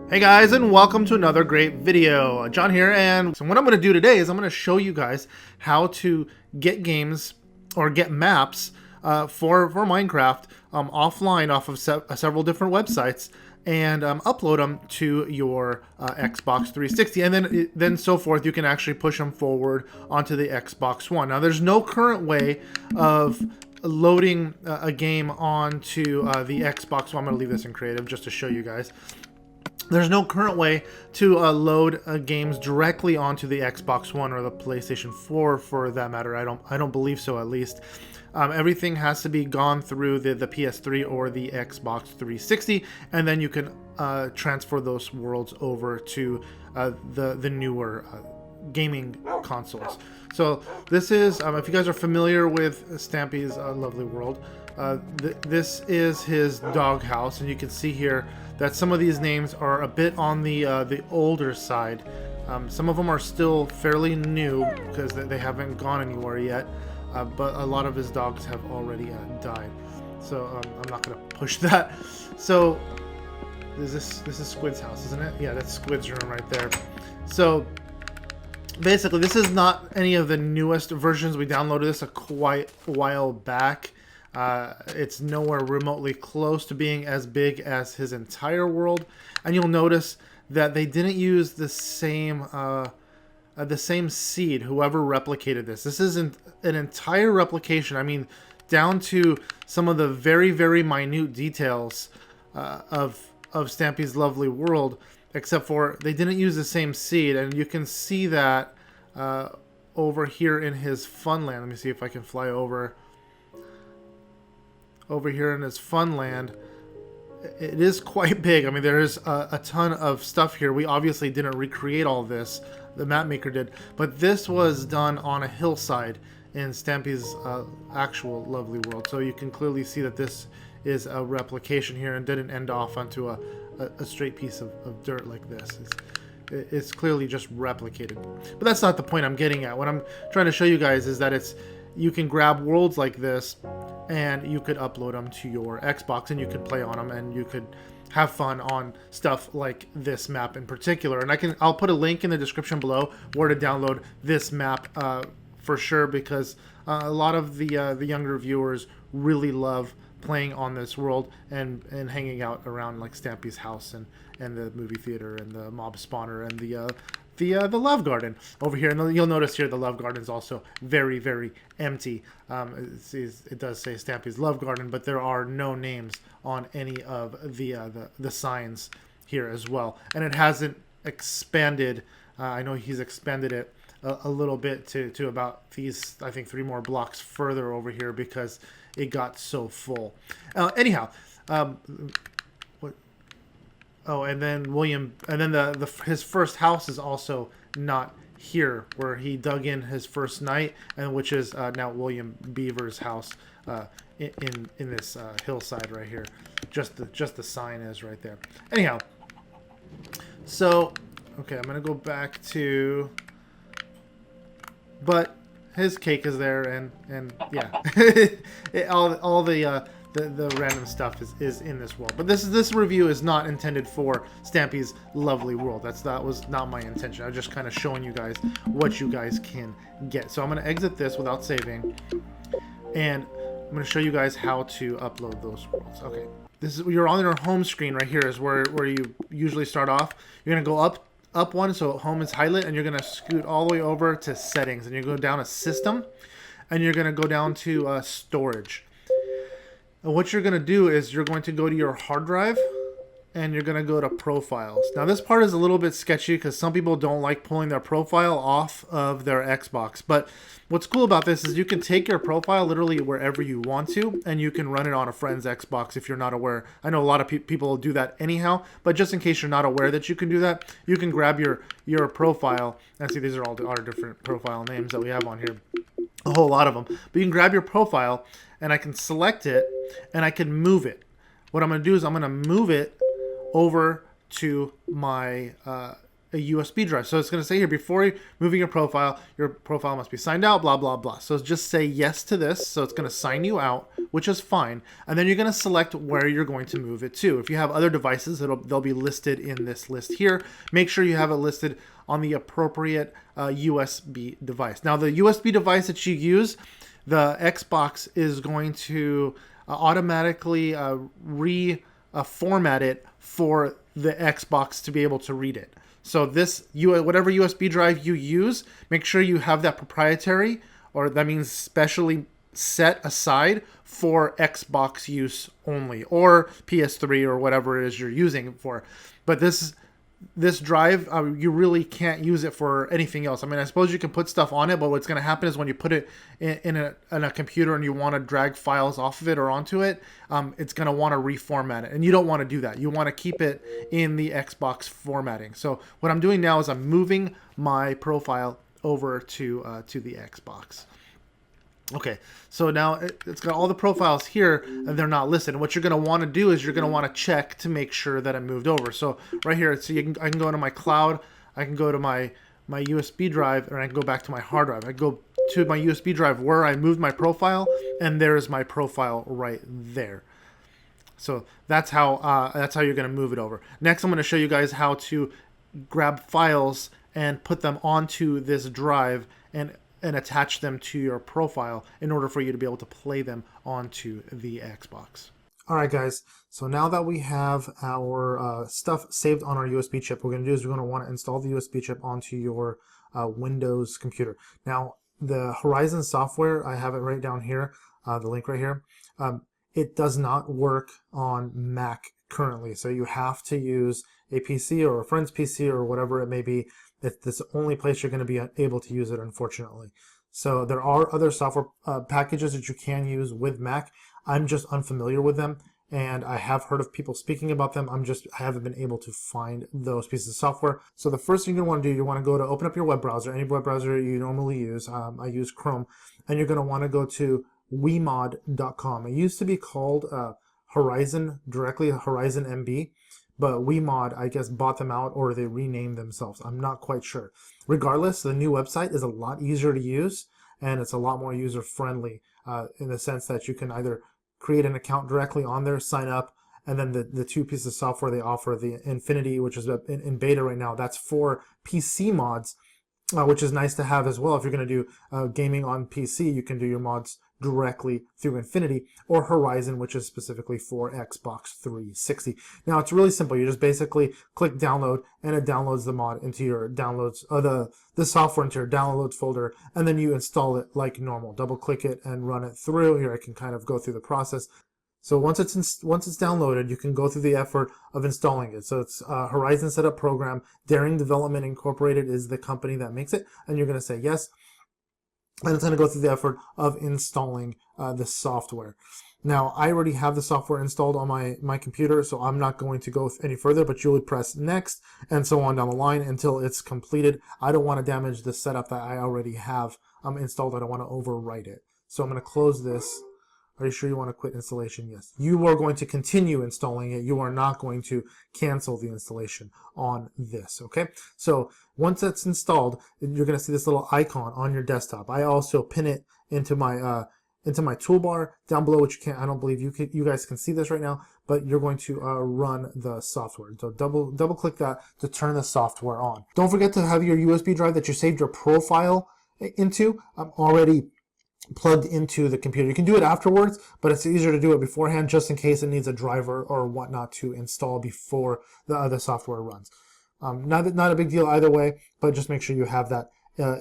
Hey guys, and welcome to another great video. John here, and so what I'm going to do today is I'm going to show you guys how to get games or get maps for Minecraft offline off of several different websites and upload them to your Xbox 360, and then so forth. You can actually push them forward onto the Xbox One. Now, there's no current way of loading a game onto the Xbox One. I'm going to leave this in creative just to show you guys. There's no current way to load games directly onto the Xbox One or the PlayStation 4, for that matter. I don't believe so, at least. Everything has to be gone through the PS3 or the Xbox 360, and then you can transfer those worlds over to the newer gaming consoles. So this is, if you guys are familiar with Stampy's lovely world, this is his doghouse, and you can see here that some of these names are a bit on the older side. Some of them are still fairly new because they haven't gone anywhere yet, but a lot of his dogs have already died. So I'm not going to push that. So this is Squid's house, isn't it? Yeah, that's Squid's room right there. So basically, this is not any of the newest versions. We downloaded this quite a while back. It's nowhere remotely close to being as big as his entire world, and you'll notice that they didn't use the same seed. Whoever replicated this, this isn't an entire replication. I mean, down to some of the very, very minute details of Stampy's lovely world, except for they didn't use the same seed, and you can see that over here in his Funland. Let me see if I can fly over here in his Funland. It is quite big. I mean, there is a ton of stuff here. We obviously didn't recreate all this, the map maker did, but this was done on a hillside in Stampy's actual lovely world. So you can clearly see that this is a replication here and didn't end off onto a straight piece of dirt like this. It's clearly just replicated. But that's not the point I'm getting at. What I'm trying to show you guys is that you can grab worlds like this and you could upload them to your Xbox and you could play on them and you could have fun on stuff like this map in particular. And I'll put a link in the description below where to download this map for sure, because a lot of the younger viewers really love playing on this world and hanging out around like Stampy's house and the movie theater and the mob spawner and the love garden over here. And you'll notice here the love garden is also very, very empty. It does say Stampy's love garden, but there are no names on any of the signs here as well. And it hasn't expanded. I know he's expanded it a little bit to about these, I think, 3 more blocks further over here because it got so full. Anyhow, oh, and then his first house is also not here, where he dug in his first night, and which is now William Beaver's house in this hillside right here. Just the sign is right there. Anyhow, so okay, I'm gonna go back to, but his cake is there, and yeah, all the random stuff is in this world. But this review is not intended for Stampy's lovely world. That was not my intention. I was just kind of showing you guys what you guys can get. So I'm going to exit this without saving, and I'm going to show you guys how to upload those worlds. Okay, you're on your home screen right here is where you usually start off. You're going to go up one, so home is highlight, and you're going to scoot all the way over to settings, and you go down to system, and you're going to go down to storage. And what you're going to do is you're going to go to your hard drive and you're going to go to profiles. Now this part is a little bit sketchy because some people don't like pulling their profile off of their Xbox. But what's cool about this is you can take your profile literally wherever you want to, and you can run it on a friend's Xbox if you're not aware. I know a lot of people do that anyhow, but just in case you're not aware that you can do that, you can grab your profile. And see, these are all our different profile names that we have on here. A whole lot of them. But you can grab your profile, and I can select it, and I can move it. What I'm going to do is I'm going to move it over to my a USB drive. So it's going to say here, before moving your profile must be signed out, blah, blah, blah. So just say yes to this. So it's going to sign you out, which is fine. And then you're going to select where you're going to move it to. If you have other devices, they'll be listed in this list here. Make sure you have it listed on the appropriate USB device. Now, the USB device that you use, the Xbox is going to automatically reformat it for the Xbox to be able to read it. So whatever USB drive you use, make sure you have that proprietary, or that means specially set aside for Xbox use only, or PS3 or whatever it is you're using it for. But this drive, you really can't use it for anything else. I mean, I suppose you can put stuff on it, but what's going to happen is when you put it in a computer and you want to drag files off of it or onto it, it's going to want to reformat it. And you don't want to do that. You want to keep it in the Xbox formatting. So what I'm doing now is I'm moving my profile over to the Xbox. Okay, so now it's got all the profiles here and they're not listed. And what you're going to want to do is you're going to want to check to make sure that it moved over. So right here, I can go to my cloud, I can go to my USB drive, and I can go back to my hard drive. I go to my USB drive where I moved my profile, and there's my profile right there. So that's how you're going to move it over. Next, I'm going to show you guys how to grab files and put them onto this drive and attach them to your profile in order for you to be able to play them onto the Xbox. All right, guys. So now that we have our stuff saved on our USB chip, what we're going to do is we're going to want to install the USB chip onto your Windows computer. Now, the Horizon software, I have it right down here, the link right here. It does not work on Mac currently, so you have to use a PC or a friend's PC or whatever it may be. That's the only place you're going to be able to use it, unfortunately. So there are other software packages that you can use with Mac. I'm just unfamiliar with them, and I have heard of people speaking about them. I haven't been able to find those pieces of software. So the first thing you're going to want to do, you want to go to open up your web browser, any web browser you normally use. I use Chrome, and you're going to want to go to wemod.com. It used to be called Horizon, directly Horizon MB. But WeMod, I guess, bought them out or they renamed themselves. I'm not quite sure. Regardless, the new website is a lot easier to use and it's a lot more user-friendly in the sense that you can either create an account directly on there, sign up, and then the two pieces of software they offer, the Infinity, which is in beta right now, that's for PC mods, which is nice to have as well. If you're going to do gaming on PC, you can do your mods directly through Infinity, or Horizon, which is specifically for Xbox 360. Now, it's really simple. You just basically click download, and it downloads the mod into your downloads, the software into your downloads folder, and then you install it like normal. Double click it and run it through. Here I can kind of go through the process. So once it's downloaded, you can go through the effort of installing it. So it's Horizon Setup Program. Daring Development Incorporated is the company that makes it, and you're going to say yes. And it's going to go through the effort of installing the software. Now, I already have the software installed on my computer, so I'm not going to go any further, but you would press next and so on down the line until it's completed. I don't want to damage the setup that I already have installed. I don't want to overwrite it. So I'm going to close this. Are you sure you want to quit installation? Yes. You are going to continue installing it. You are not going to cancel the installation on this, okay? So once that's installed, you're going to see this little icon on your desktop. I also pin it into my toolbar down below, which I don't believe you guys can see this right now, but you're going to run the software. So double click that to turn the software on. Don't forget to have your USB drive that you saved your profile into already plugged into the computer. You can do it afterwards, but it's easier to do it beforehand just in case it needs a driver or whatnot to install before the other software runs. Not a big deal either way, but just make sure you have that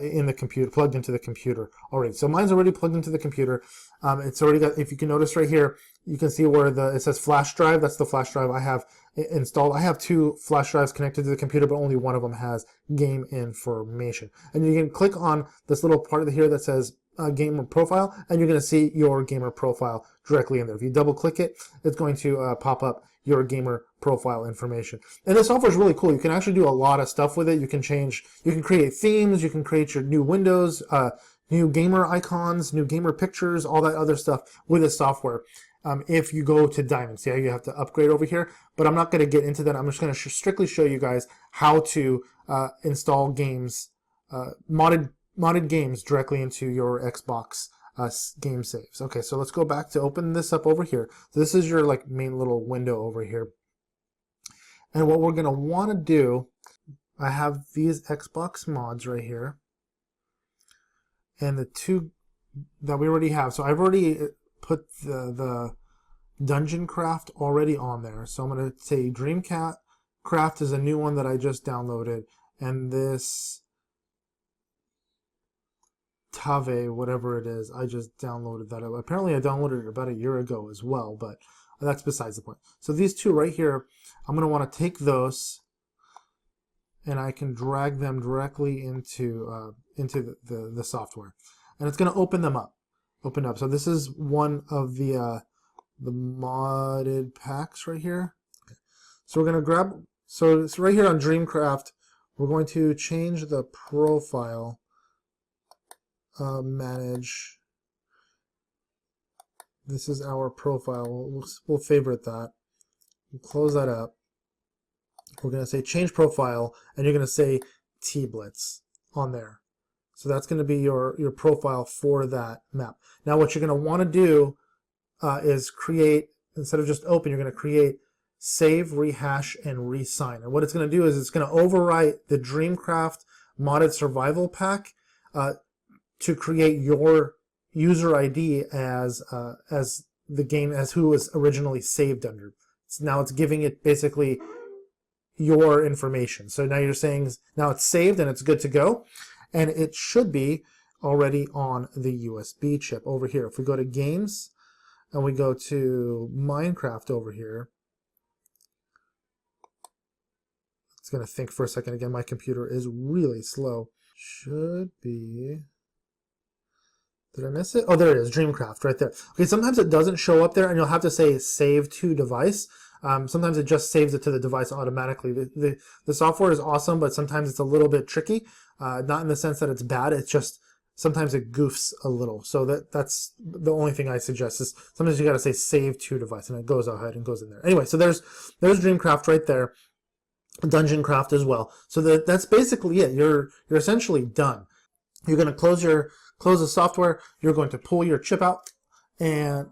in the computer, plugged into the computer already. So mine's already plugged into the computer. It's already got, if you can notice right here, you can see where it says flash drive. That's the flash drive I have installed. I have two flash drives connected to the computer, but only one of them has game information. And you can click on this little part here that says gamer profile, and you're going to see your gamer profile directly in there. If you double click it, it's going to pop up your gamer profile information. And this software is really cool. You can actually do a lot of stuff with it. You can create themes, you can create your new windows, new gamer icons, new gamer pictures, all that other stuff with this software. if you go to Diamond. See how you have to upgrade over here? But I'm not going to get into that. I'm just going to strictly show you guys how to install games, modded games directly into your Xbox game saves. Okay, so let's go back to open this up over here. So this is your like main little window over here. And what we're going to want to do, I have these Xbox mods right here. And the two that we already have. So I've already put the Dungeon Craft already on there. So I'm going to say Dreamcat Craft is a new one that I just downloaded. And this Tave, whatever it is, I just downloaded that. Apparently I downloaded it about a year ago as well, but that's besides the point. So these two right here, I'm going to want to take those and I can drag them directly into the software. And it's going to open them up. So this is one of the modded packs right here. Okay. So we're going to grab, so it's right here on Dreamcraft. We're going to change the profile. Manage. This is our profile. We'll favorite that. We'll close that up. We're going to say change profile, and you're going to say TeeBlitz on there. So that's going to be your profile for that map. Now what you're going to want to do is create, instead of just open, you're going to create save, rehash, and resign. And what it's going to do is it's going to overwrite the Dreamcraft modded survival pack to create your user ID as the game, as who was originally saved under. So now it's giving it basically your information. So now you're saying now it's saved and it's good to go, and it should be already on the USB chip over here. If we go to games and we go to Minecraft over here, it's going to think for a second. Again, my computer is really slow. Should be. Did I miss it? Oh, there it is, Dreamcraft, right there. Okay, sometimes it doesn't show up there, and you'll have to say save to device. Sometimes it just saves it to the device automatically. The software is awesome, but sometimes it's a little bit tricky. Not in the sense that it's bad, it's just sometimes it goofs a little. So that's the only thing I suggest is sometimes you got to say save to device, and it goes ahead and goes in there. Anyway, so there's Dreamcraft right there. Dungeon Craft as well. So that's basically it. You're essentially done. You're going to close the software. You're going to pull your chip out, and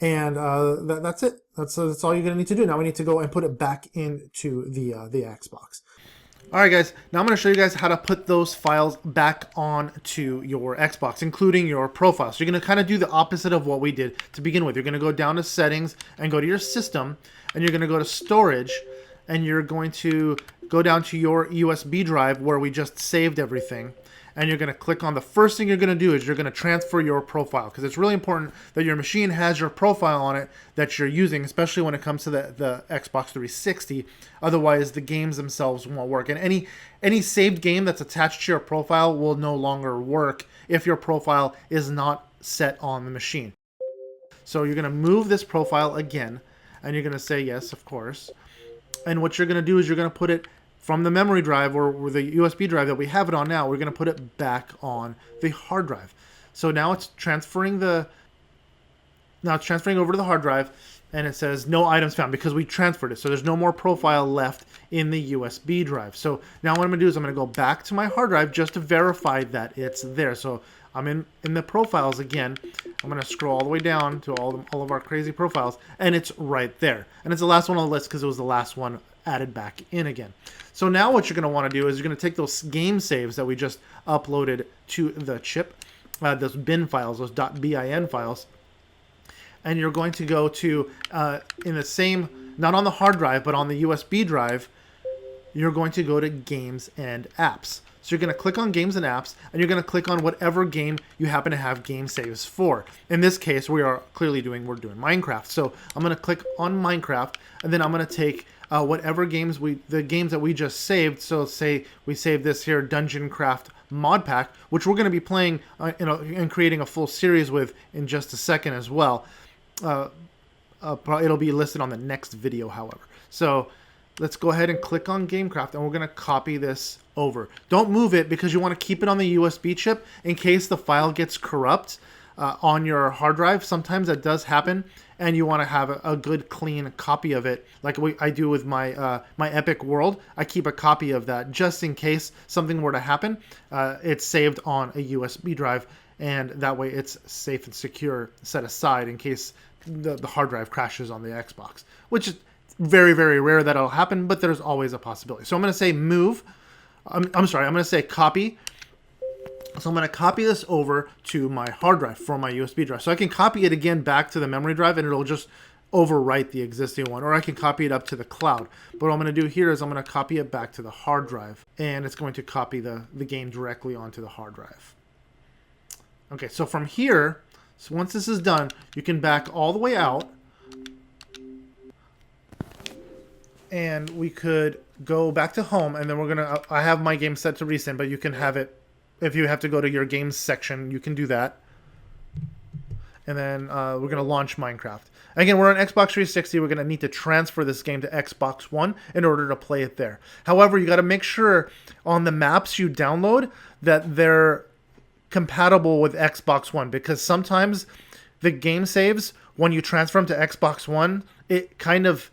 that's it. That's all you're going to need to do. Now we need to go and put it back into the Xbox. All right, guys. Now I'm going to show you guys how to put those files back onto your Xbox, including your profile. So you're going to kind of do the opposite of what we did to begin with. You're going to go down to Settings and go to your System, and you're going to go to Storage, and you're going to go down to your USB drive where we just saved everything. And you're going to click on the first thing you're going to do is you're going to transfer your profile, because it's really important that your machine has your profile on it that you're using, especially when it comes to the Xbox 360. Otherwise, the games themselves won't work. And any saved game that's attached to your profile will no longer work if your profile is not set on the machine. So you're going to move this profile again, and you're going to say yes, of course. And what you're going to do is you're going to put it from the memory drive or the USB drive that we have it on now. We're going to put it back on the hard drive. So now it's transferring over to the hard drive, and it says no items found because we transferred it. So there's no more profile left in the USB drive. So now what I'm going to do is I'm going to go back to my hard drive just to verify that it's there. So I'm in the profiles again. I'm going to scroll all the way down to all of our crazy profiles, and it's right there. And it's the last one on the list because it was the last one added back in again. So now what you're going to want to do is you're going to take those game saves that we just uploaded to the chip, those bin files, those .bin files, and you're going to go to, in the same, not on the hard drive, but on the USB drive, you're going to go to Games and Apps. So you're going to click on Games and Apps, and you're going to click on whatever game you happen to have game saves for. In this case, we're doing Minecraft. So I'm going to click on Minecraft, and then I'm going to take whatever games the games that we just saved. So say we save this here Dungeon Craft mod pack, which we're going to be playing and creating a full series with in just a second as well. It'll be listed on the next video, however. So let's go ahead and click on GameCraft, and we're going to copy this over. Don't move it because you want to keep it on the USB chip in case the file gets corrupt. on your hard drive. Sometimes that does happen, and you want to have a good clean copy of it, like I do with my my Epic World. I keep a copy of that just in case something were to happen. It's saved on a USB drive, and that way it's safe and secure, set aside in case the hard drive crashes on the Xbox, which is very, very rare that it'll happen, but there's always a possibility. So I'm going to say move. I'm sorry, I'm going to say copy. So I'm going to copy this over to my hard drive from my USB drive. So I can copy it again back to the memory drive, and it'll just overwrite the existing one. Or I can copy it up to the cloud. But what I'm going to do here is I'm going to copy it back to the hard drive. And it's going to copy the game directly onto the hard drive. Okay, so from here, so once this is done, you can back all the way out. And we could go back to home, and then we're going to... I have my game set to recent, but you can have it... If you have to go to your games section, you can do that. And then we're going to launch Minecraft. Again, we're on Xbox 360. We're going to need to transfer this game to Xbox One in order to play it there. However, you got to make sure on the maps you download that they're compatible with Xbox One, because sometimes the game saves, when you transfer them to Xbox One, it kind of...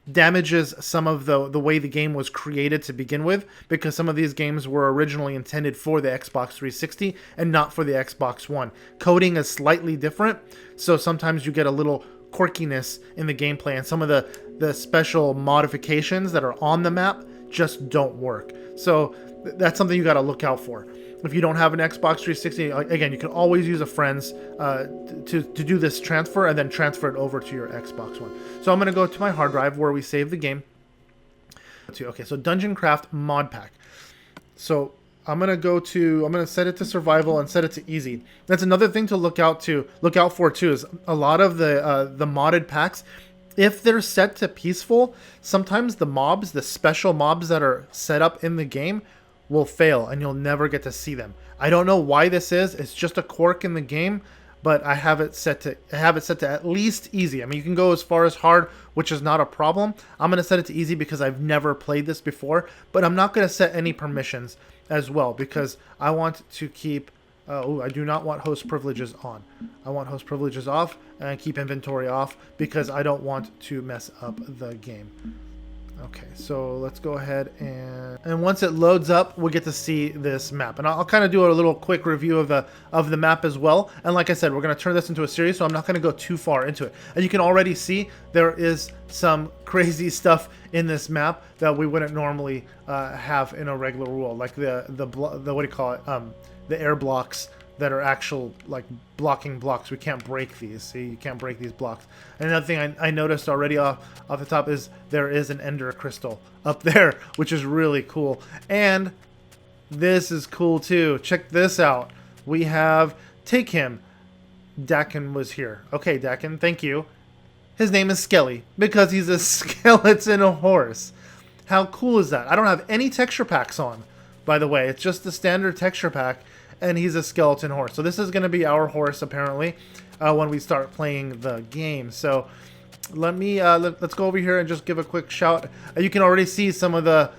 damages some of the way the game was created to begin with, because some of these games were originally intended for the Xbox 360 and not for the Xbox One. Coding is slightly different, so sometimes you get a little quirkiness in the gameplay, and some of the special modifications that are on the map just don't work. So that's something you got to look out for. If you don't have an Xbox 360, again, you can always use a friend's to do this transfer and then transfer it over to your Xbox One. So I'm going to go to my hard drive where we save the game. Okay, so Dungeon Craft Mod Pack. So I'm going to set it to survival and set it to easy. That's another thing to look out for too, is a lot of the modded packs, if they're set to peaceful, sometimes the special mobs that are set up in the game will fail and you'll never get to see them. I don't know why this is. It's just a quirk in the game, but I have it set to at least easy. I mean, you can go as far as hard, which is not a problem. I'm going to set it to easy because I've never played this before, but I'm not going to set any permissions as well, because I want to keep I do not want host privileges on. I want host privileges off and keep inventory off, because I don't want to mess up the game. Okay, so let's go ahead and once it loads up, we'll get to see this map. And I'll kind of do a little quick review of the map as well. And like I said, we're going to turn this into a series, so I'm not going to go too far into it. And you can already see there is some crazy stuff in this map that we wouldn't normally have in a regular world, like the what do you call it? The air blocks that are actual like blocking blocks. We can't break these. See, you can't break these blocks. And another thing I noticed already off the top is there is an ender crystal up there, which is really cool. And this is cool too. Check this out. We have Take Him. Dakin was here. Okay, Dakin, thank you. His name is Skelly because he's a skeleton horse. How cool is that? I don't have any texture packs on, by the way. It's just the standard texture pack. And he's a skeleton horse. So this is going to be our horse, apparently, when we start playing the game. So let's go over here and just give a quick shout. You can already see some of the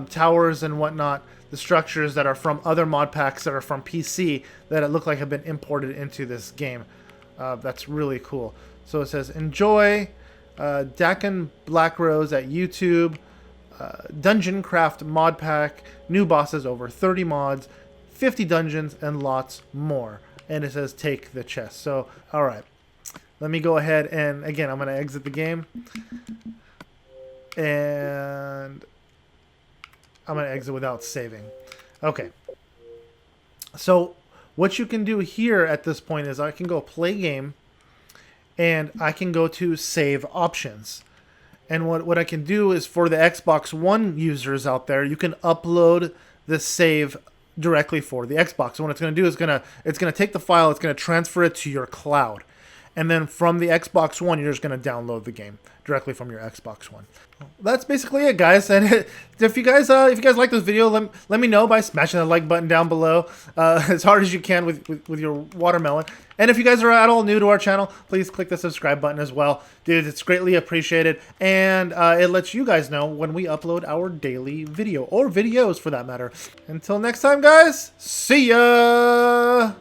towers and whatnot, the structures that are from other mod packs that are from PC that it look like have been imported into this game. That's really cool. So it says, enjoy Dakin Black Rose at YouTube, Dungeon Craft mod pack, new bosses, over 30 mods, 50 dungeons, and lots more. And it says take the chest. So, alright. Let me go ahead and, again, I'm going to exit the game. And I'm going to exit without saving. Okay. So, what you can do here at this point is I can go play game. And I can go to save options. And what I can do is, for the Xbox One users out there, you can upload the save directly for the Xbox. So what it's going to do is it's going to take the file, it's going to transfer it to your cloud, and then from the Xbox One, you're just going to download the game directly from your Xbox One. That's basically it, guys. And if you guys like this video, let me know by smashing the like button down below as hard as you can with your watermelon. And if you guys are at all new to our channel, please click the subscribe button as well. Dude, it's greatly appreciated. And it lets you guys know when we upload our daily video, or videos for that matter. Until next time, guys, see ya!